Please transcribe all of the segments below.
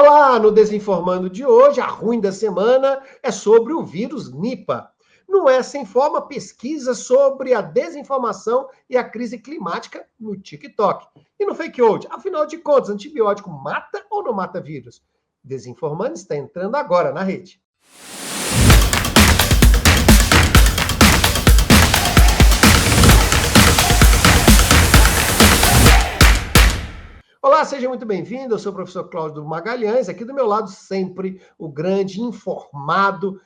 Olá, no Desinformando de hoje, a ruim da semana é sobre o vírus Nipah. Não é sem forma pesquisa sobre a desinformação e a crise climática no TikTok. E no fake news, afinal de contas, antibiótico mata ou não mata vírus? Desinformando está entrando agora na rede. Olá, seja muito bem-vindo. Eu sou o professor Cláudio Magalhães. Aqui do meu lado, sempre o grande informado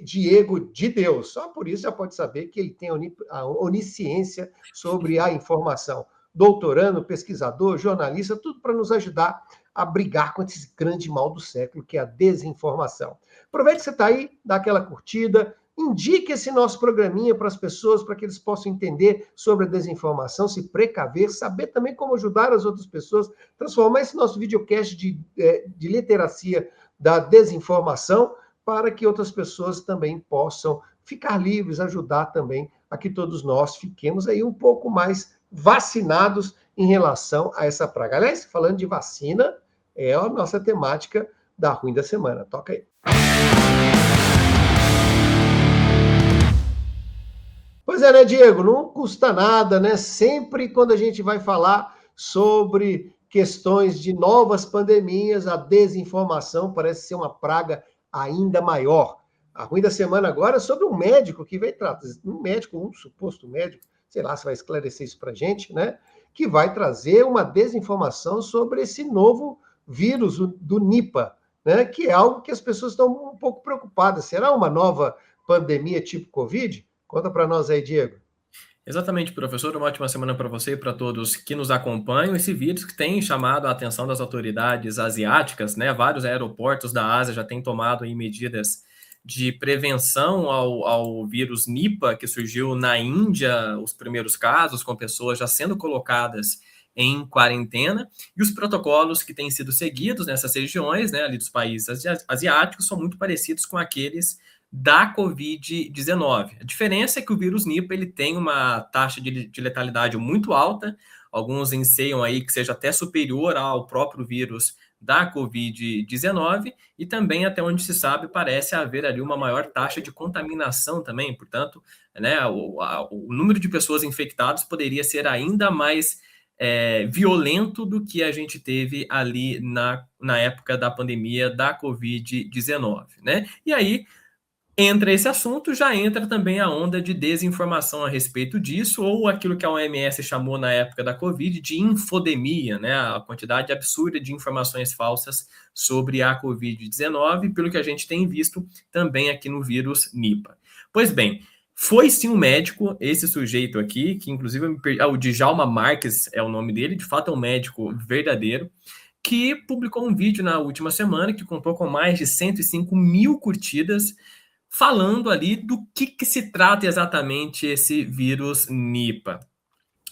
Diego de Deus. Só por isso já pode saber que ele tem a onisciência sobre a informação. Doutorando, pesquisador, jornalista, tudo para nos ajudar a brigar com esse grande mal do século, que é a desinformação. Aproveite que você está aí, dá aquela curtida, indique esse nosso programinha para as pessoas, para que eles possam entender sobre a desinformação, se precaver, saber também como ajudar as outras pessoas, transformar esse nosso videocast de literacia da desinformação, para que outras pessoas também possam ficar livres, ajudar também a que todos nós fiquemos aí um pouco mais vacinados em relação a essa praga. Aliás, falando de vacina, é a nossa temática da ruim da semana. Toca aí. Pois é, né, Diego? Não custa nada, né? Sempre quando a gente vai falar sobre questões de novas pandemias, a desinformação parece ser uma praga ainda maior. A ruim da semana agora é sobre um médico que vai tratar, um suposto médico, sei lá se vai esclarecer isso para a gente, né? Que vai trazer uma desinformação sobre esse novo vírus, do Nipah, né? Que é algo que as pessoas estão um pouco preocupadas. Será uma nova pandemia tipo Covid? Conta para nós aí, Diego. Exatamente, professor. Uma ótima semana para você e para todos que nos acompanham. Esse vírus que tem chamado a atenção das autoridades asiáticas, né? Vários aeroportos da Ásia já têm tomado aí medidas de prevenção ao vírus Nipah, que surgiu na Índia, os primeiros casos, com pessoas já sendo colocadas em quarentena, e os protocolos que têm sido seguidos nessas regiões, né, ali dos países asiáticos, são muito parecidos com aqueles da Covid-19. A diferença é que o vírus Nipah ele tem uma taxa de letalidade muito alta, alguns enseiam aí que seja até superior ao próprio vírus da Covid-19, e também, até onde se sabe, parece haver ali uma maior taxa de contaminação também, portanto, né, o número de pessoas infectadas poderia ser ainda mais violento do que a gente teve ali na época da pandemia da Covid-19, né? E aí, entra esse assunto, já entra também a onda de desinformação a respeito disso, ou aquilo que a OMS chamou na época da Covid de infodemia, né? A quantidade absurda de informações falsas sobre a Covid-19, pelo que a gente tem visto também aqui no vírus Nipah. Pois bem, foi sim um médico, esse sujeito aqui, que inclusive o Djalma Marques é o nome dele, de fato é um médico verdadeiro, que publicou um vídeo na última semana que contou com mais de 105 mil curtidas, falando ali do que se trata exatamente esse vírus Nipah.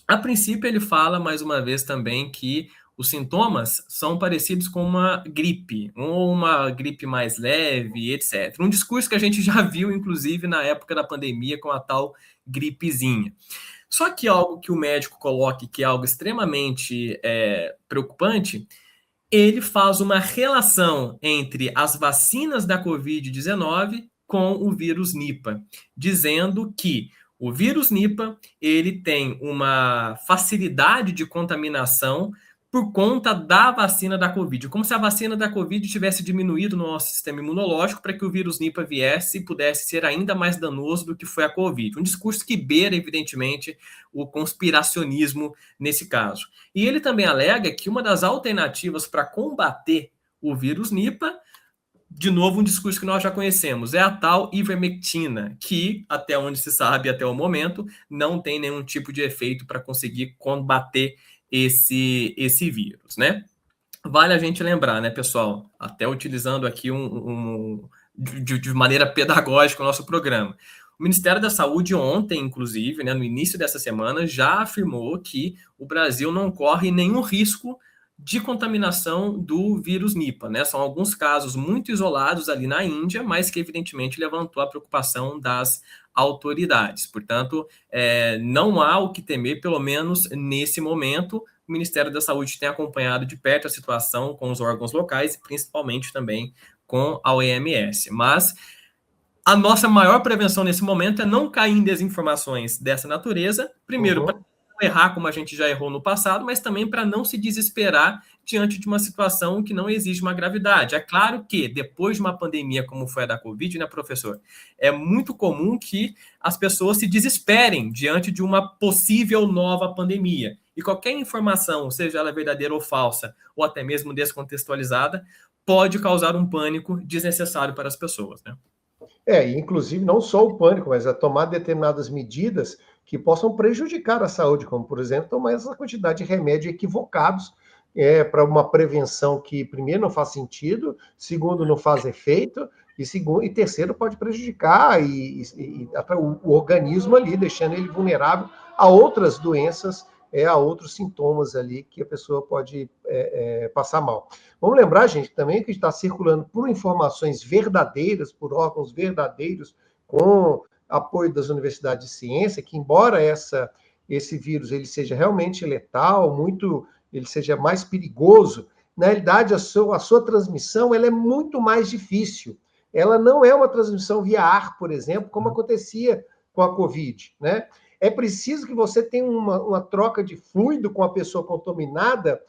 A princípio, ele fala, mais uma vez, também que os sintomas são parecidos com uma gripe, ou uma gripe mais leve, etc. Um discurso que a gente já viu, inclusive, na época da pandemia, com a tal gripezinha. Só que algo que o médico coloca, que é algo extremamente preocupante, ele faz uma relação entre as vacinas da Covid-19 com o vírus Nipah, dizendo que o vírus Nipah ele tem uma facilidade de contaminação por conta da vacina da Covid, como se a vacina da Covid tivesse diminuído no nosso sistema imunológico para que o vírus Nipah viesse e pudesse ser ainda mais danoso do que foi a Covid. Um discurso que beira, evidentemente, o conspiracionismo nesse caso. E ele também alega que uma das alternativas para combater o vírus Nipah, de novo, um discurso que nós já conhecemos, é a tal ivermectina, que, até onde se sabe, até o momento, não tem nenhum tipo de efeito para conseguir combater esse vírus, né? Vale a gente lembrar, né, pessoal, até utilizando aqui de maneira pedagógica o nosso programa. O Ministério da Saúde ontem, inclusive, né, no início dessa semana, já afirmou que o Brasil não corre nenhum risco de contaminação do vírus Nipah, né? São alguns casos muito isolados ali na Índia, mas que evidentemente levantou a preocupação das autoridades. Portanto, não há o que temer, pelo menos nesse momento, o Ministério da Saúde tem acompanhado de perto a situação com os órgãos locais e principalmente também com a OMS. Mas a nossa maior prevenção nesse momento é não cair em desinformações dessa natureza, primeiro, para não errar como a gente já errou no passado, mas também para não se desesperar diante de uma situação que não exige uma gravidade. É claro que, depois de uma pandemia como foi a da Covid, né, professor, é muito comum que as pessoas se desesperem diante de uma possível nova pandemia. E qualquer informação, seja ela verdadeira ou falsa, ou até mesmo descontextualizada, pode causar um pânico desnecessário para as pessoas, né? Inclusive não só o pânico, mas a tomar determinadas medidas que possam prejudicar a saúde, como, por exemplo, tomar essa quantidade de remédios equivocados para uma prevenção que, primeiro, não faz sentido, segundo, não faz efeito, e terceiro, pode prejudicar o organismo ali, deixando ele vulnerável a outras doenças, a outros sintomas ali que a pessoa pode passar mal. Vamos lembrar, gente, também que está circulando por informações verdadeiras, por órgãos verdadeiros, com apoio das universidades de ciência, que embora esse vírus ele seja realmente letal, ele seja mais perigoso, na realidade a sua transmissão ela é muito mais difícil. Ela não é uma transmissão via ar, por exemplo, como acontecia com a Covid, né? É preciso que você tenha uma troca de fluido com a pessoa contaminada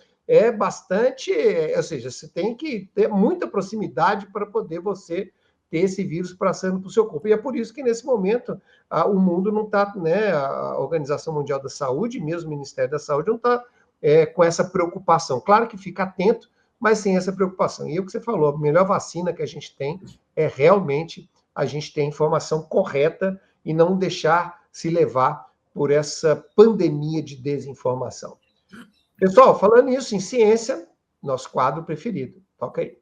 bastante, ou seja, você tem que ter muita proximidade para poder você ter esse vírus passando para o seu corpo. E é por isso que, nesse momento, o mundo não está, né, a Organização Mundial da Saúde, mesmo o Ministério da Saúde, não está com essa preocupação. Claro que fica atento, mas sem essa preocupação. E é o que você falou, a melhor vacina que a gente tem é realmente a gente ter a informação correta e não deixar se levar por essa pandemia de desinformação. Pessoal, falando nisso, em ciência, nosso quadro preferido. Toca aí.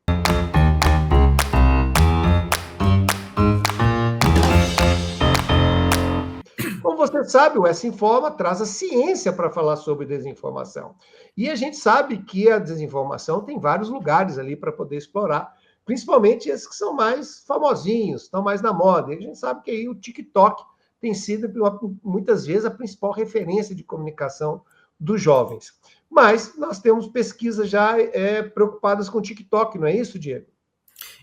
Como você sabe, o Essa Informa traz a ciência para falar sobre desinformação. E a gente sabe que a desinformação tem vários lugares ali para poder explorar, principalmente esses que são mais famosinhos, estão mais na moda. E a gente sabe que aí o TikTok tem sido, muitas vezes, a principal referência de comunicação dos jovens. Mas nós temos pesquisas já preocupadas com o TikTok, não é isso, Diego?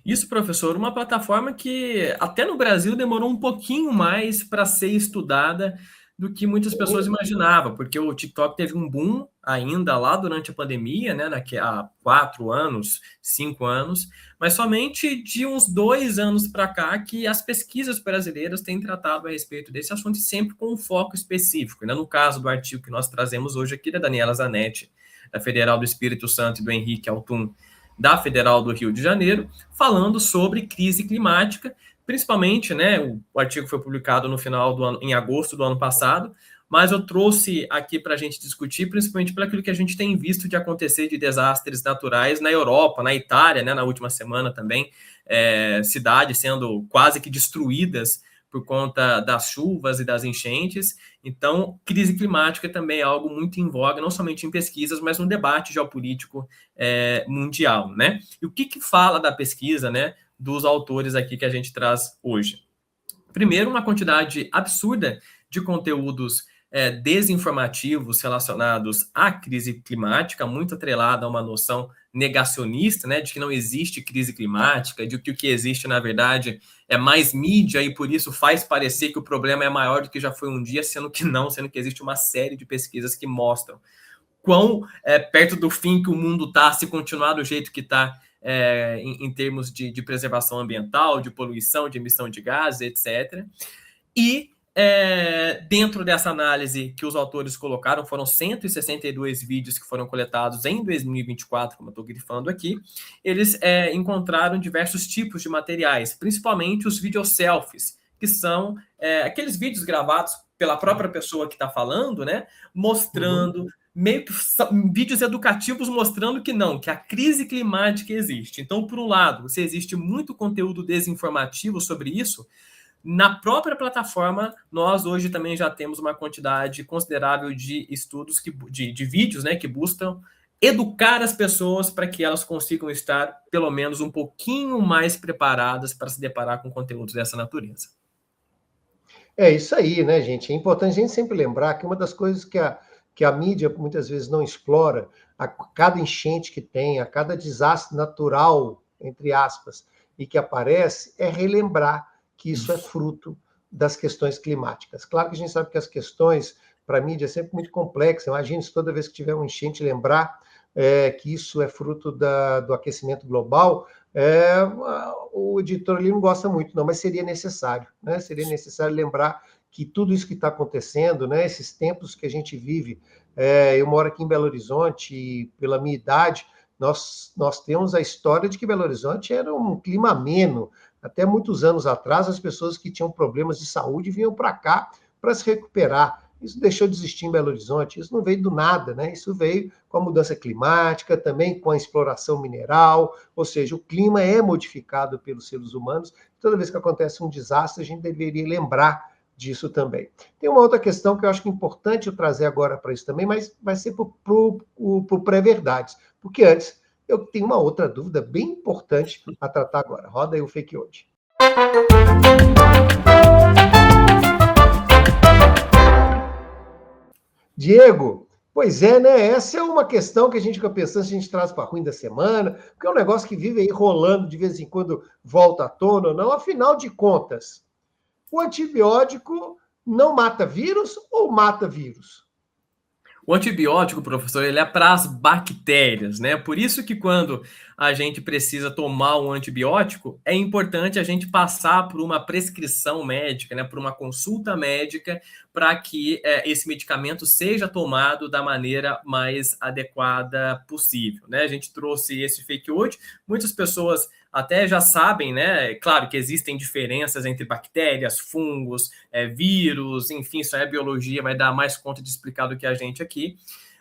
Isso, professor, uma plataforma que até no Brasil demorou um pouquinho mais para ser estudada do que muitas pessoas imaginavam, porque o TikTok teve um boom ainda lá durante a pandemia, né, há 4 anos, 5 anos, mas somente de uns 2 anos para cá que as pesquisas brasileiras têm tratado a respeito desse assunto, sempre com um foco específico, né? No caso do artigo que nós trazemos hoje aqui, da Daniela Zanetti, da Federal do Espírito Santo, e do Henrique Altum, da Federal do Rio de Janeiro, falando sobre crise climática, principalmente, né, o artigo foi publicado no final do ano, em agosto do ano passado, mas eu trouxe aqui para a gente discutir, principalmente por aquilo que a gente tem visto de acontecer de desastres naturais na Europa, na Itália, né, na última semana também, cidades sendo quase que destruídas por conta das chuvas e das enchentes. Então, crise climática também é algo muito em voga, não somente em pesquisas, mas no debate geopolítico mundial, né? E o que fala da pesquisa, né, dos autores aqui que a gente traz hoje? Primeiro, uma quantidade absurda de conteúdos desinformativos relacionados à crise climática, muito atrelada a uma noção negacionista, né, de que não existe crise climática, de que o que existe, na verdade, é mais mídia e por isso faz parecer que o problema é maior do que já foi um dia, sendo que não, sendo que existe uma série de pesquisas que mostram quão perto do fim que o mundo está, se continuar do jeito que está, em termos de preservação ambiental, de poluição, de emissão de gases, etc. E dentro dessa análise que os autores colocaram, foram 162 vídeos que foram coletados em 2024, como eu estou grifando aqui, eles encontraram diversos tipos de materiais, principalmente os videoselfies, que são aqueles vídeos gravados pela própria pessoa que está falando, né, mostrando meio que vídeos educativos mostrando que não, que a crise climática existe. Então, por um lado, se existe muito conteúdo desinformativo sobre isso, na própria plataforma, nós hoje também já temos uma quantidade considerável de estudos, de vídeos, né, que buscam educar as pessoas para que elas consigam estar, pelo menos, um pouquinho mais preparadas para se deparar com conteúdos dessa natureza. É isso aí, né, gente? É importante a gente sempre lembrar que uma das coisas que que a mídia muitas vezes não explora, a cada enchente que tem, a cada desastre natural, entre aspas, e que aparece, é relembrar que isso é fruto das questões climáticas. Claro que a gente sabe que as questões, para a mídia, é sempre muito complexas. Imagine se toda vez que tiver um enchente, lembrar que isso é fruto do aquecimento global. O editor ali não gosta muito, não, mas seria necessário, né? Seria necessário lembrar que tudo isso que está acontecendo, né, esses tempos que a gente vive, eu moro aqui em Belo Horizonte e, pela minha idade, nós temos a história de que Belo Horizonte era um clima ameno. Até muitos anos atrás, as pessoas que tinham problemas de saúde vinham para cá para se recuperar. Isso deixou de existir em Belo Horizonte, isso não veio do nada, né? Isso veio com a mudança climática, também com a exploração mineral, ou seja, o clima é modificado pelos seres humanos. Toda vez que acontece um desastre, a gente deveria lembrar disso também. Tem uma outra questão que eu acho que é importante eu trazer agora para isso também, mas vai ser para o pré-verdades, porque antes eu tenho uma outra dúvida bem importante a tratar agora. Roda aí o Fake Hoje. Diego, pois é, né? Essa é uma questão que a gente fica pensando se a gente traz para ruim da semana, porque é um negócio que vive aí rolando, de vez em quando volta à tona ou não. Afinal de contas, o antibiótico não mata vírus ou mata vírus? O antibiótico, professor, ele é para as bactérias, né? Por isso que quando a gente precisa tomar um antibiótico, é importante a gente passar por uma prescrição médica, né? Por uma consulta médica, para que esse medicamento seja tomado da maneira mais adequada possível, né? A gente trouxe esse fake hoje, muitas pessoas até já sabem, né? Claro que existem diferenças entre bactérias, fungos, vírus, enfim, isso é biologia, vai dar mais conta de explicar do que a gente aqui.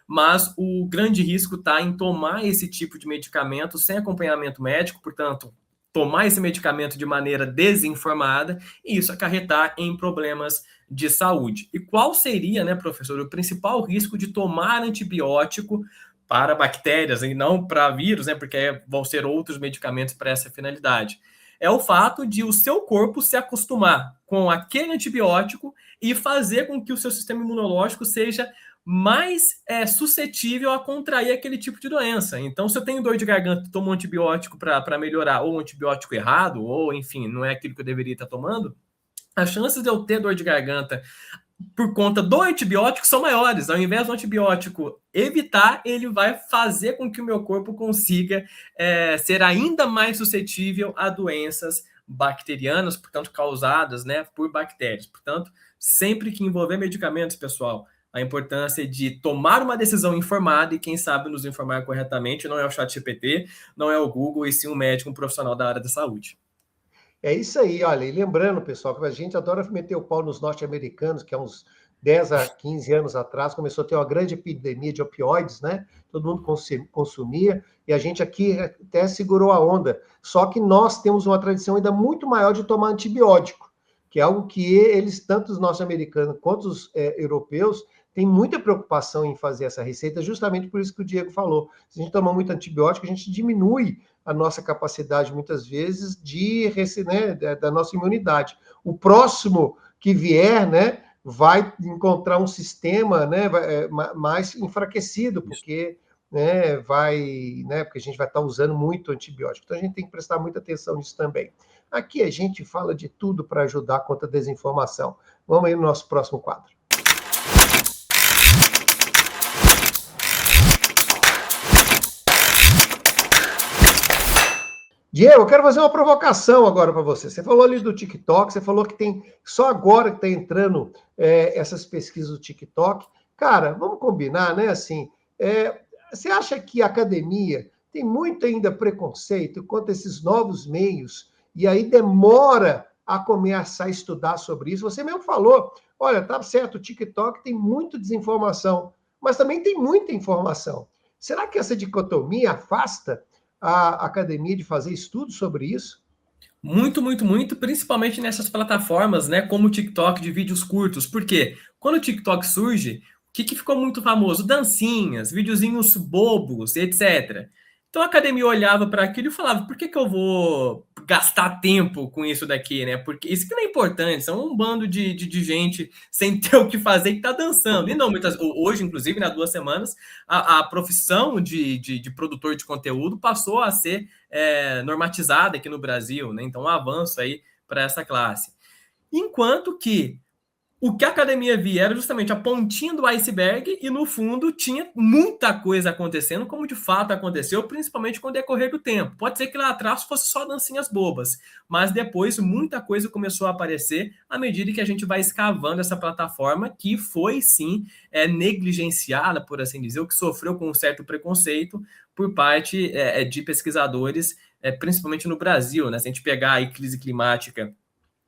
Mas o grande risco está em tomar esse tipo de medicamento sem acompanhamento médico, portanto, tomar esse medicamento de maneira desinformada e isso acarretar em problemas de saúde. E qual seria, né, professor, o principal risco de tomar antibiótico para bactérias e não para vírus, né, porque vão ser outros medicamentos para essa finalidade? É o fato de o seu corpo se acostumar com aquele antibiótico e fazer com que o seu sistema imunológico seja mais suscetível a contrair aquele tipo de doença. Então, se eu tenho dor de garganta e tomo um antibiótico para melhorar, ou um antibiótico errado, ou, enfim, não é aquilo que eu deveria estar tomando, as chances de eu ter dor de garganta por conta do antibiótico são maiores. Ao invés do antibiótico evitar, ele vai fazer com que o meu corpo consiga ser ainda mais suscetível a doenças bacterianas, portanto, causadas, né, por bactérias. Portanto, sempre que envolver medicamentos, pessoal, a importância de tomar uma decisão informada e quem sabe nos informar corretamente não é o ChatGPT, não é o Google, e sim um médico, um profissional da área da saúde. É isso aí, olha, e lembrando, pessoal, que a gente adora meter o pau nos norte-americanos, que há uns 10 a 15 anos atrás começou a ter uma grande epidemia de opioides, né? Todo mundo consumia, e a gente aqui até segurou a onda. Só que nós temos uma tradição ainda muito maior de tomar antibiótico, que é algo que eles, tanto os norte-americanos quanto os europeus, têm muita preocupação em fazer essa receita, justamente por isso que o Diego falou. Se a gente tomar muito antibiótico, a gente diminui a nossa capacidade, muitas vezes, né, da nossa imunidade. O próximo que vier, né, vai encontrar um sistema, né, mais enfraquecido, porque, né, porque a gente vai estar usando muito antibiótico. Então, a gente tem que prestar muita atenção nisso também. Aqui a gente fala de tudo para ajudar contra a desinformação. Vamos aí no nosso próximo quadro. Diego, eu quero fazer uma provocação agora para você. Você falou ali do TikTok, você falou que tem só agora que está entrando essas pesquisas do TikTok. Cara, vamos combinar, né? Assim, você acha que a academia tem muito ainda preconceito quanto a esses novos meios e aí demora a começar a estudar sobre isso? Você mesmo falou, olha, tá certo, o TikTok tem muita desinformação, mas também tem muita informação. Será que essa dicotomia afasta a academia de fazer estudos sobre isso? Muito, muito, muito, principalmente nessas plataformas, né, como o TikTok de vídeos curtos. Por quê? Quando o TikTok surge, o que ficou muito famoso? Dancinhas, videozinhos bobos, etc. Então a academia olhava para aquilo e falava, por que eu vou gastar tempo com isso daqui, né? Porque isso que não é importante, são um bando de gente sem ter o que fazer que tá dançando. E não, hoje, inclusive, nas 2 semanas, a profissão de produtor de conteúdo passou a ser normatizada aqui no Brasil, né? Então, um avanço aí para essa classe. Enquanto que o que a academia via era justamente a pontinha do iceberg e, no fundo, tinha muita coisa acontecendo, como de fato aconteceu, principalmente com o decorrer do tempo. Pode ser que lá atrás fosse só dancinhas bobas, mas depois muita coisa começou a aparecer à medida que a gente vai escavando essa plataforma que foi, sim, negligenciada, por assim dizer, ou que sofreu com um certo preconceito por parte de pesquisadores, principalmente no Brasil, né? Se a gente pegar aí crise climática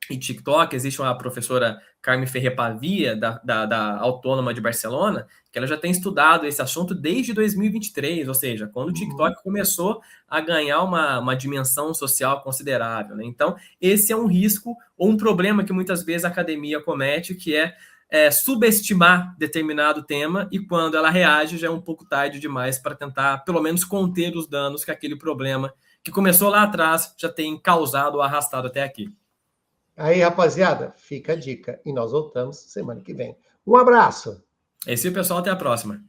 e TikTok, existe uma professora Carme Ferrer Pavia, da Autônoma de Barcelona, que ela já tem estudado esse assunto desde 2023, ou seja, quando o TikTok começou a ganhar uma dimensão social considerável, né? Então, esse é um risco ou um problema que muitas vezes a academia comete, que é subestimar determinado tema, e quando ela reage já é um pouco tarde demais para tentar, pelo menos, conter os danos que aquele problema que começou lá atrás já tem causado ou arrastado até aqui. Aí, rapaziada, fica a dica. E nós voltamos semana que vem. Um abraço. É isso aí, pessoal. Até a próxima.